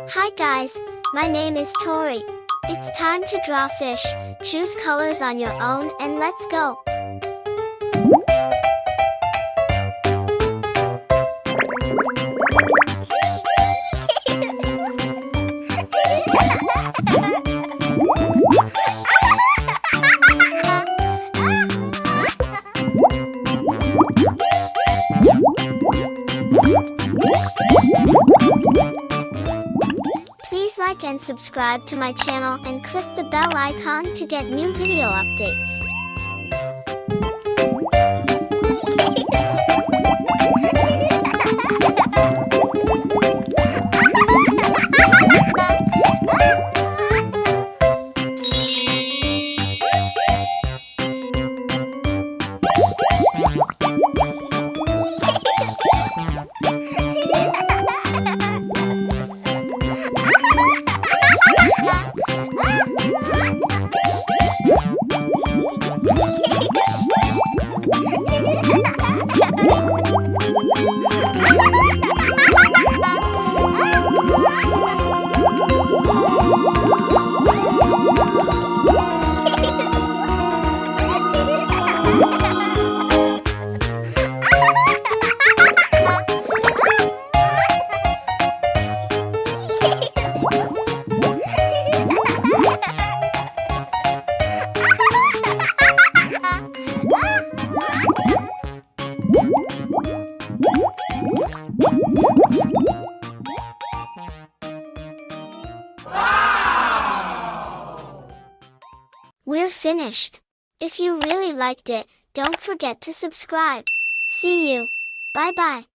Hi guys, my name is Tori. It's time to draw fish. Choose colors on your own and let's go. Please like and subscribe to my channel and click the bell icon to get new video updates. We're finished. If you really liked it, don't forget to subscribe. See you. Bye bye.